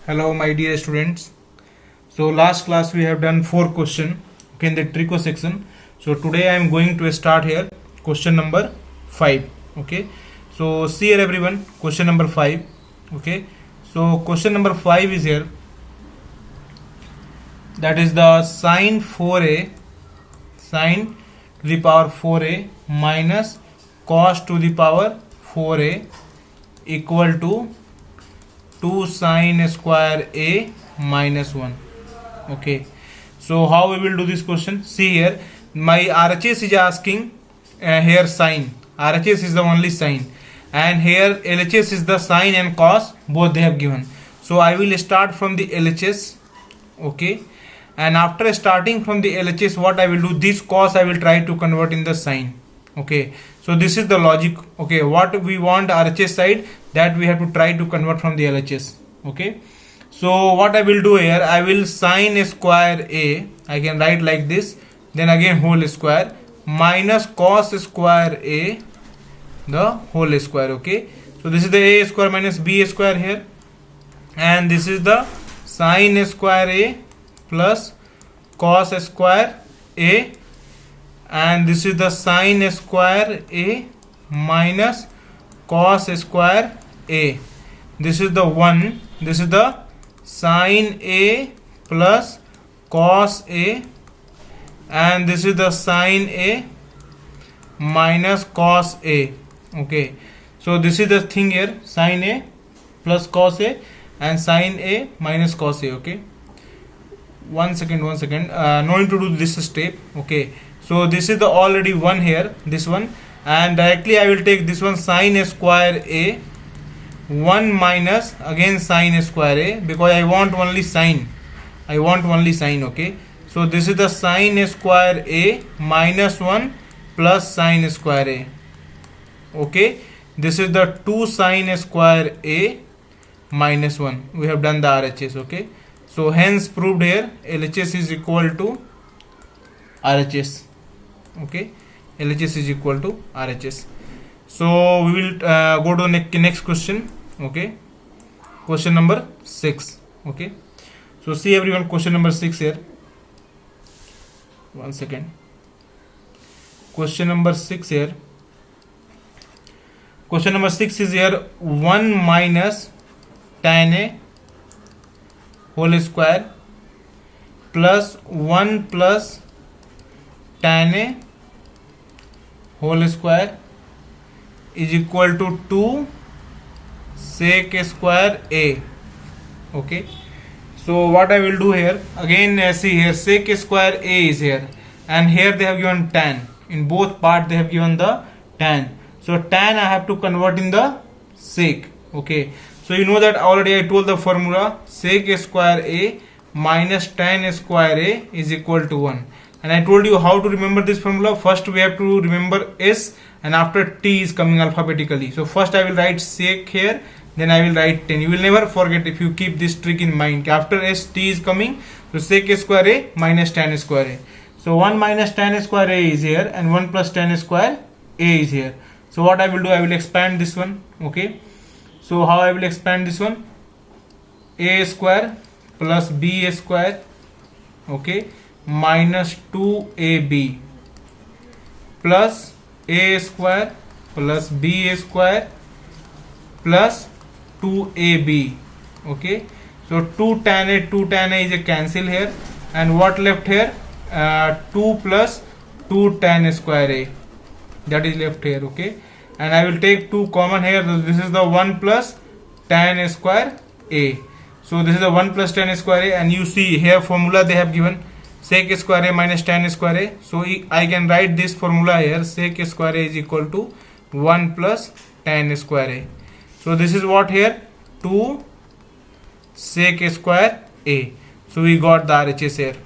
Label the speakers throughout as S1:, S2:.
S1: Hello, my dear students. So last class we have done 4 questions, okay, in the trico section. So today I am going to start here question number 5. Okay. So see here everyone, question number 5. Okay. So question number 5 is here. That is the sine 4a sine to the power 4a minus cos to the power 4a equal to 2 sine square a minus 1. Okay, so how we will do this question? See here, my RHS is asking here sine. RHS is the only sine, and here LHS is the sine and cos, both they have given. So I will start from the LHS. Okay, and after starting from the LHS, what I will do, this cos I will try to convert in the sine. Okay, so this is the logic. Okay, what we want RHS side, that we have to try to convert from the LHS. Okay, so what I will do here, I will sine square a, I can write like this, then again whole square minus cos square a the whole square. Okay, so this is the a square minus b square here, and this is the sine square a plus cos square a, and this is the sine square a minus cos square a. This is the 1, this is the sine a plus cos a, and this is the sine a minus cos a. Okay, so this is the thing here, sine a plus cos a and sine a minus cos a. Okay, one second, no need to do this step. Okay, so this is the already 1 here, this one, and directly I will take this one sine square a 1 minus again sine square a, because I want only sine. Okay, so this is the sine square a minus 1 plus sine square a. Okay, this is the 2 sine square a minus 1. We have done the RHS. Okay, so hence proved here LHS is equal to RHS. Okay, LHS is equal to RHS. So we will go to the next question. Okay, question number 6. Okay, so see everyone, question number 6 here. One second. Question number 6 here. Question number 6 is here 1 minus tan a whole square plus 1 plus tan a whole square is equal to 2 sec square a. Okay, so what I will do here, again see here sec square a is here, and here they have given tan. In both part they have given the tan, so tan I have to convert in the sec. Okay, so you know that already I told the formula, sec square a minus tan square a is equal to 1. And I told you how to remember this formula. First we have to remember s, and after t is coming alphabetically. So first I will write sec here, then I will write tan. You will never forget if you keep this trick in mind. After s, t is coming, so sec square a minus tan square a. So 1 minus tan square a is here, and 1 plus tan square a is here. So what I will do, I will expand this one. Okay, so how I will expand this one, a square plus b square, okay, minus 2ab plus a square plus b square plus 2ab. Okay, so 2 tan a is a cancel here, and what left here, 2 plus 2 tan square a, that is left here. Okay, and I will take 2 common here. This is the 1 plus tan square a. So this is the 1 plus tan square a, and you see here formula they have given sec square a minus tan square a. So I can write this formula here, sec square a is equal to 1 plus tan square a. So this is what here, 2 sec square a. So we got the RHS here.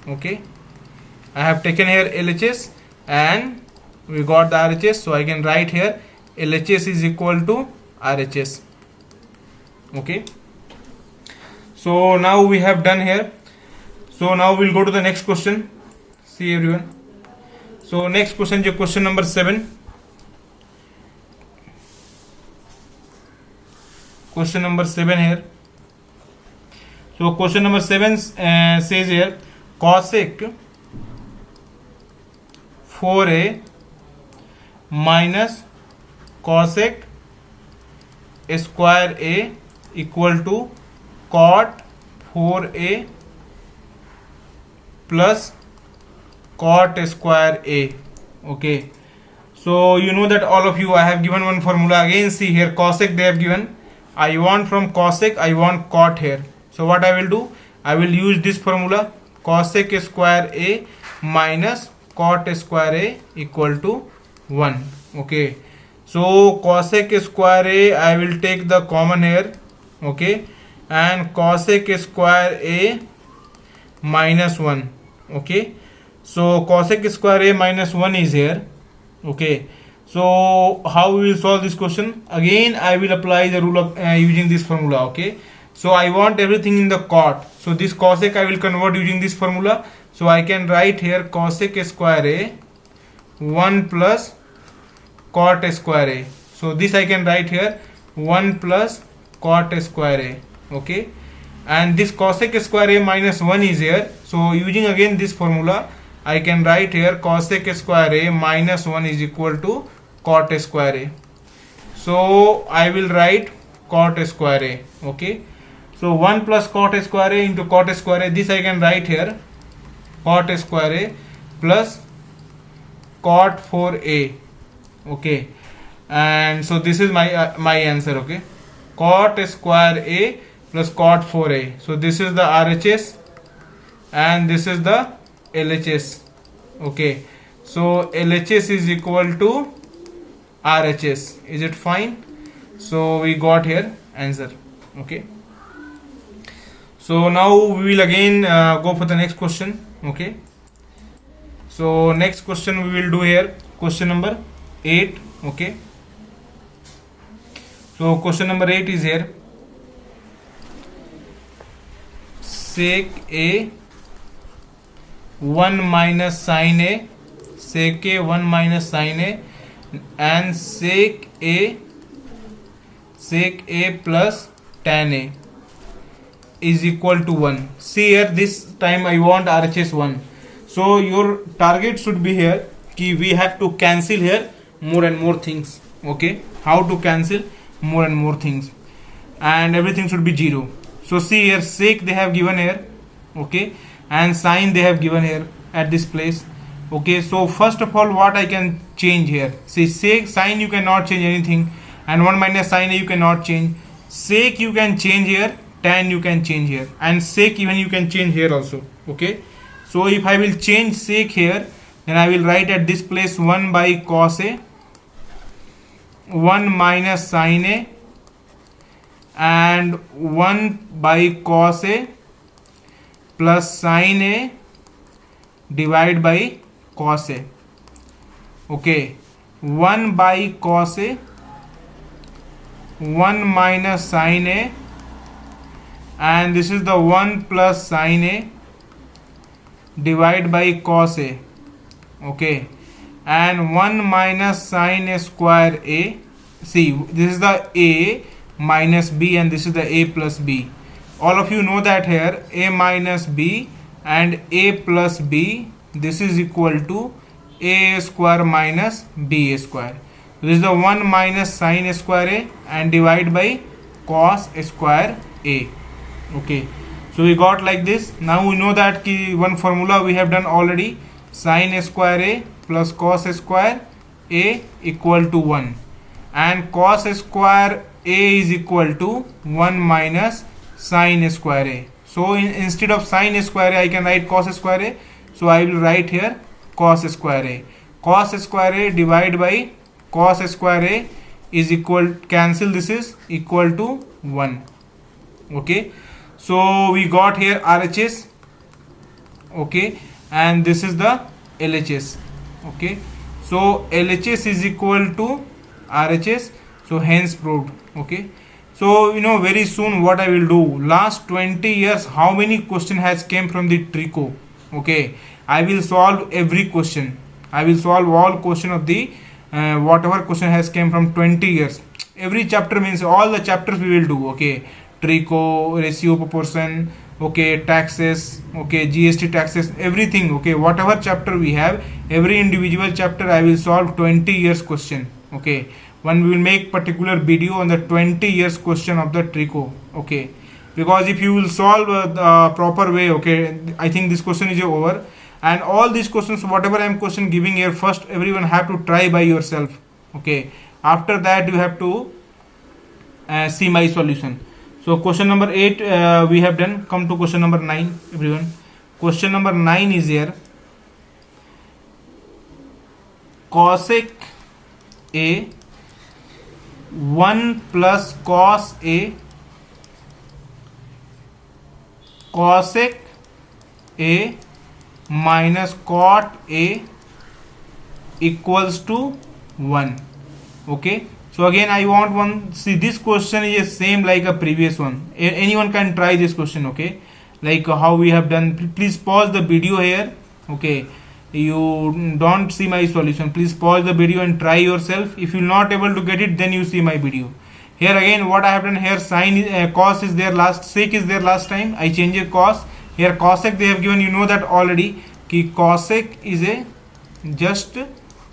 S1: Okay, I have taken here LHS and we got the RHS. So I can write here LHS is equal to RHS. Okay, so now we have done here. So now we'll go to the next question. See everyone. So next question is question number 7. Question number 7 here. So question number 7 says here cosec 4a minus cosec square a equal to cot 4a plus cot square a. Okay, so you know that all of you, I have given one formula. Again see here, cosec they have given. I want from cosec, I want cot here. So what I will do, I will use this formula, cosec square a minus cot square a equal to 1. Okay, so cosec square a I will take the common here. Okay, and cosec square a minus 1. Okay, so cosec square a minus 1 is here. Okay, so how we will solve this question? Again I will apply the rule of using this formula. Okay, so I want everything in the cot, so this cosec I will convert using this formula. So I can write here cosec square a 1 plus cot square a. So this I can write here 1 plus cot square a. Okay, and this cosec square a minus 1 is here. So using again this formula, I can write here cosec square a minus 1 is equal to cot square a. So I will write cot square a. Okay, so 1 plus cot square a into cot square a, this I can write here cot square a plus cot 4a. Okay, and so this is my answer. Okay, cot square a plus cot 4a. So this is the RHS and this is the LHS. Okay, so LHS is equal to RHS. Is it fine? So we got here answer. Okay, so now we will again go for the next question. Okay, so next question we will do here, question number 8. Okay, so question number 8 is here, sec a 1 minus sin a, sec a 1 minus sin a, and sec a plus tan a is equal to 1. See here, this time I want RHS 1. So your target should be here कि we have to cancel here more and more things. Okay, how to cancel more and more things, and everything should be 0. So see here, sec they have given here. Okay, and sine they have given here at this place. Okay, so first of all what I can change here, see sec sine you cannot change anything, and 1 minus sine you cannot change. Sec you can change here, tan you can change here, and sec even you can change here also. Okay, so if I will change sec here, then I will write at this place 1 by cos a, 1 minus sine a, and 1 by cos a plus sine a divided by cos a. Okay, 1 by cos a, 1 minus sine a, and this is the 1 plus sine a divided by cos a. Okay, and 1 minus sine square a. See, this is the a minus b and this is the a plus b. All of you know that here a minus b and a plus b, this is equal to a square minus b square. This is the 1 minus sine square a and divide by cos square a. Okay, so we got like this. Now we know that ki one formula we have done already, sine square a plus cos square a equal to 1, and cos square a is equal to 1 minus sine square a. So instead of sine square a I can write cos square a. So I will write here cos square a. Cos square a divided by cos square a is equal, cancel, this is equal to 1. Okay, so we got here RHS. Okay, and this is the LHS. Okay, so LHS is equal to RHS, so hence proved. Okay, so you know very soon what I will do, last 20 years how many question has came from the TRICO. Okay, I will solve every question. I will solve all question of the whatever question has came from 20 years. Every chapter means all the chapters we will do. Okay, TRICO, ratio, proportion, okay, taxes, okay, GST taxes, everything, okay, whatever chapter we have, every individual chapter I will solve 20 years question, okay. When we will make particular video on the 20 years question of the trico, okay, because if you will solve the proper way, okay, I think this question is over. And all these questions, whatever I am question giving here, first everyone have to try by yourself, okay. After that you have to see my solution. So question number 8 we have done. Come to question number 9, everyone. Question number 9 is here. Cosec A 1 plus cos A, cosec A minus cot A equals to 1, okay. So again I want one, see this question is same like a previous one. Anyone can try this question, okay, like how we have done. Please pause the video here, okay. You don't see my solution, please pause the video and try yourself. If you're not able to get it, then you see my video. Here again what I have done here, sin cos is there last, sec is there last time, I change it cos. Here cosec they have given, you know that already, ki cosec is a just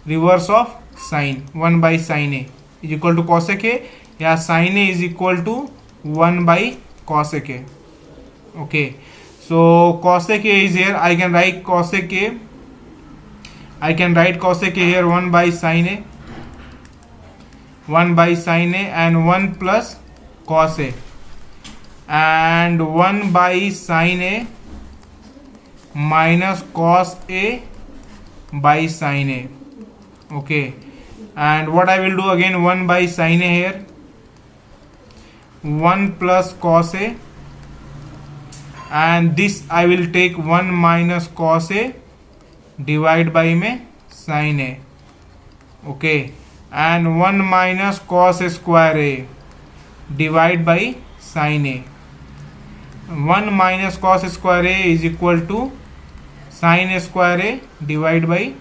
S1: reverse of sin, 1 by sin A is equal to cosec A, yeah, sin A is equal to 1 by cosec A, okay. So cosec A is here, I can write cosec A, I can write cosec A here 1 by sin A, 1 by sin A, and 1 plus cos A, and 1 by sin A minus cos A by sin A, okay. And what I will do again, 1 by sin A here, 1 plus cos A, and this I will take 1 minus cos A divide by में sin A, okay, and 1 minus cos square A divide by sin A. 1 minus cos square A is equal to sin square A divide by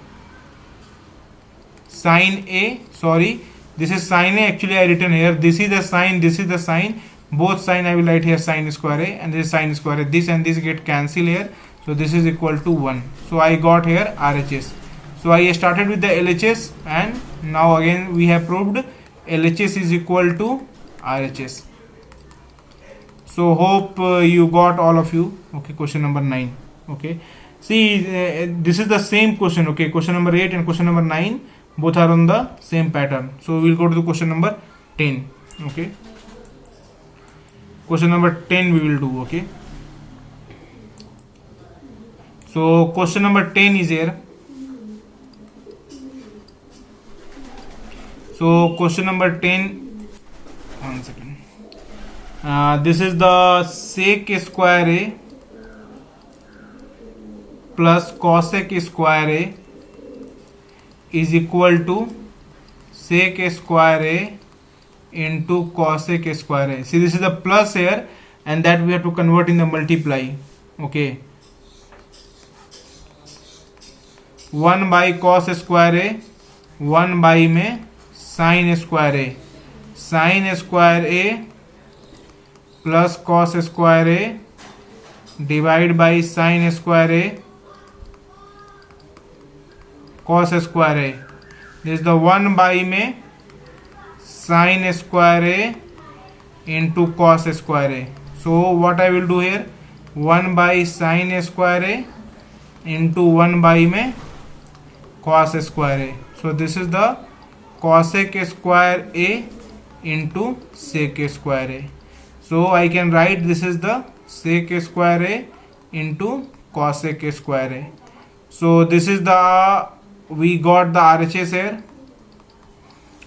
S1: sin A, sorry, this is sin A, actually I written here, this is the sin, this is the sin, both sin I will write here sin square A, and this is sin square A, this and this get cancel here, so this is equal to 1. So I got here RHS. So I started with the LHS, and now again we have proved LHS is equal to RHS. So hope you got all of you, okay. Question number 9, okay. See this is the same question, okay. Question number 8 and question number 9 both are on the same pattern. So we will go to the question number 10, okay. Question number 10 we will do, okay. So question number 10 is here. So question number 10, 1 second. This is the sec square A plus cosec square A is equal to sec square A into cosec square A. See, this is the plus here, and that we have to convert in the multiply, okay. 1 by cos square A, 1 by में sin square A, sin square A plus cos square A divide by sin square A cos square A. This is the 1 by में sin square A into cos square A. So what I will do here, 1 by sin square A into 1 by में cos square A. So this is the cosec square A into sec square A. So I can write this is the sec square A into cosec square A. So this is the, we got the RHS here,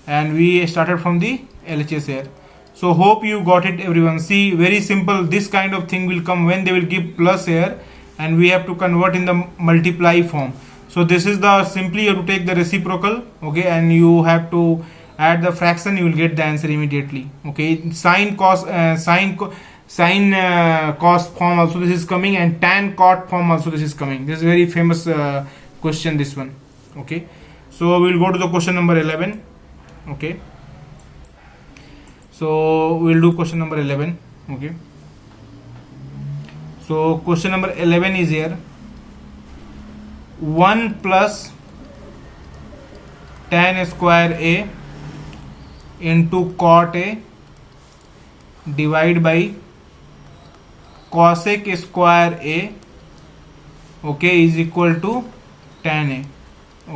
S1: and we started from the LHS here. So hope you got it, everyone. See, very simple, this kind of thing will come when they will give plus here, and we have to convert in the multiply form. So this is the, simply you have to take the reciprocal, okay, and you have to add the fraction, you will get the answer immediately, okay. Sin cos cos form also this is coming, and tan cot form also this is coming. This is very famous question, this one, okay. So we will go to the question number 11, okay. So we will do question number 11, okay. So question number 11 is here. 1 plus tan square a into cot a divide by cosec square a, okay, is equal to tan a.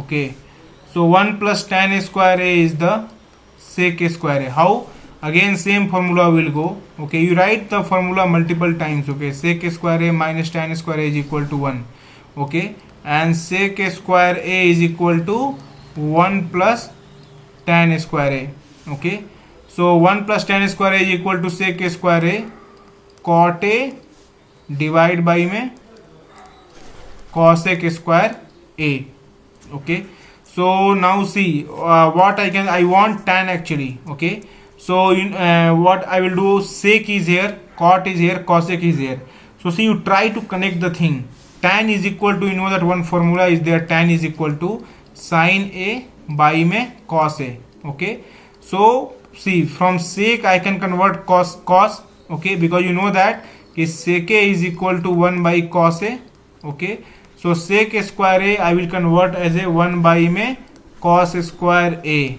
S1: Okay, so 1 plus tan square a is the sec square a. How? Again same formula will go. Okay, you write the formula multiple times. Okay, sec square a minus tan square a is equal to 1. Okay, and sec square a is equal to 1 plus tan square a. Okay, so 1 plus tan square a is equal to sec square a cot a divide by में cosec square a. Okay, so now see what I want tan actually. Okay, so what I will do, sec is here, cot is here, cosec is here. So see, you try to connect the thing. Tan is equal to, you know that one formula is there, tan is equal to sin a by में cos a. Okay, so see, from sec I can convert cos. Okay, because you know that sec a is equal to 1 by cos a. Okay, so sec square a I will convert as a 1 by में cos square a,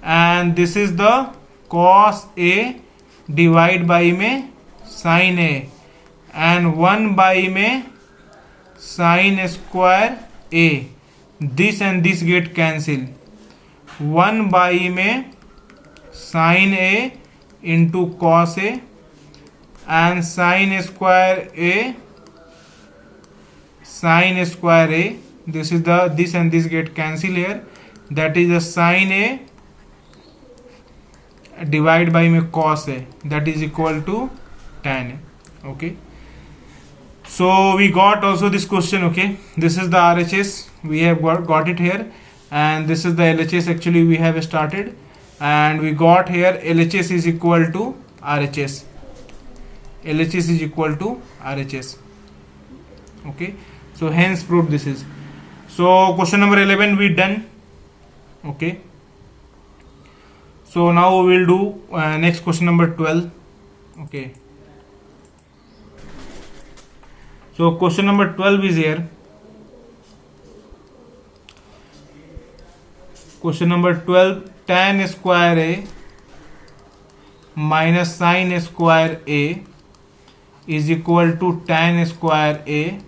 S1: and this is the cos a divide by में sin a, and 1 by में sin square a. This and this get cancel. 1 by में sin a into cos a, and sin square a sin square a. This is the, this and this get cancel here. That is the sin a divide by में cos a, that is equal to tan a. Okay, so we got also this question. Okay, this is the RHS, we have got it here, and this is the LHS actually we have started, and we got here LHS is equal to RHS. LHS is equal to RHS. Okay, so hence proved this is. So question number 11 we done. Okay, so now we will do next question number 12. Okay, so question number 12 is here. Question number 12, tan square a minus sin square a is equal to tan square a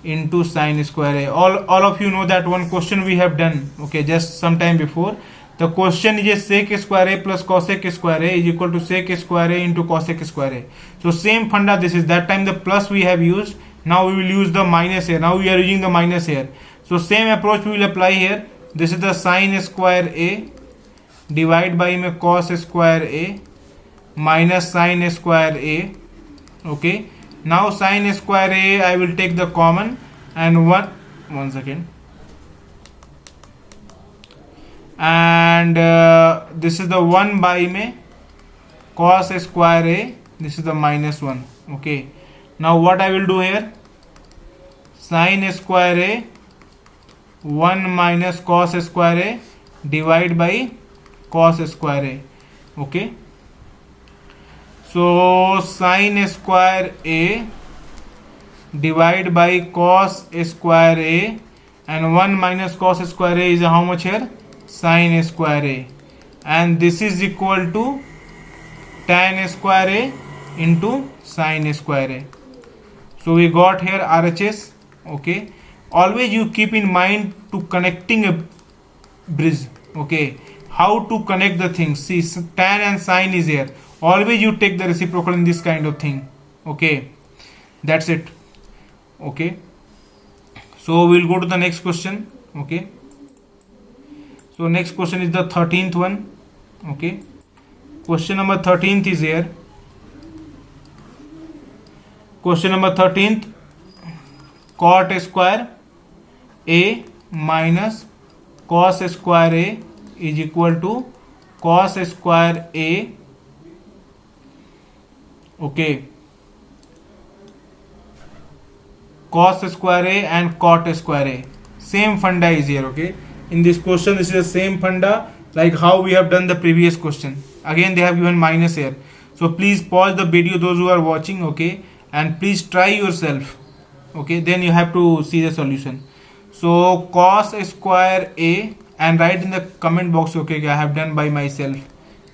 S1: into sin square a. All of you know that one question we have done. Okay, just some time before. The question is a sec square a plus cosec square a is equal to sec square a into cosec square a. So same funda this is. That time the plus we have used. Now we will use the minus here. Now we are using the minus here. So same approach we will apply here. This is the sin square a divide by में cos square a minus sin square a. Okay, now sin square a I will take the common, and one second, and this is the 1 by में cos square a, this is the minus 1. Okay, now what I will do here, sin square a 1 minus cos square a divide by cos square a. Okay, so sin square a divide by cos square a, and 1 minus cos square a is how much here, sin square a, and this is equal to tan square a into sin square a. So we got here RHS. Okay, always you keep in mind to connecting a bridge. Okay, how to connect the things. See, tan and sin is here. Always you take the reciprocal in this kind of thing. Okay, that's it. Okay, so we'll go to the next question. Okay, so next question is the 13th one. Okay, question number 13th is here. Question number 13th, cot square a minus cos square a is equal to cos square a. Okay, cos square a and cot square a, same funda is here. Okay, in this question this is the same funda like how we have done the previous question. Again they have given minus here, so please pause the video those who are watching. Okay, and please try yourself. Okay, then you have to see the solution. So cos square a, and write in the comment box, okay, I have done by myself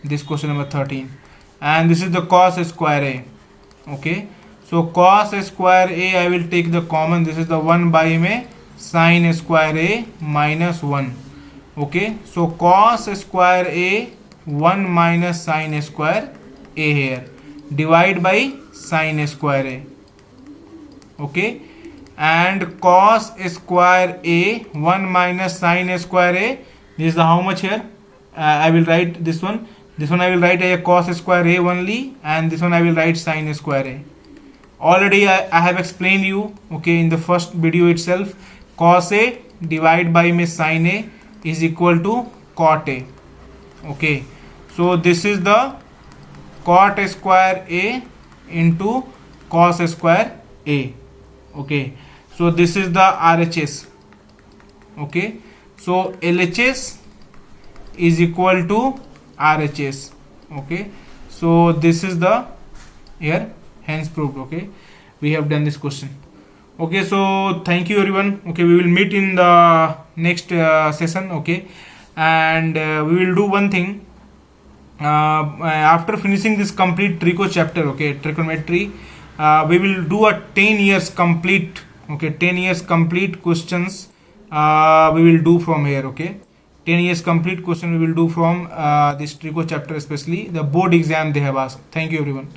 S1: this question number 13, and this is the cos square a. Okay, so cos square a, I will take the common, this is the 1 by में sin square a minus 1. Okay, so cos square a 1 minus sin square a here, divide by sin square a. Okay, and cos square a 1 minus sin square a, this is the how much here, I will write this one I will write a cos square a only, and this one I will write sin square a. Already I have explained you, okay, in the first video itself, cos a divided by में sin a is equal to cot a. Okay, so this is the cot square a into cos square a. Okay, so this is the RHS. Okay, so LHS is equal to RHS. Okay, so this is the here, hence proved. Okay, we have done this question. Okay, so thank you everyone. Okay, we will meet in the next session. Okay, and we will do one thing. After finishing this complete trico chapter, okay, trigonometry, we will do a 10 years complete. Okay, 10 years complete questions we will do from here. Okay, 10 years complete question we will do from this trico chapter, especially the board exam they have asked. Thank you everyone.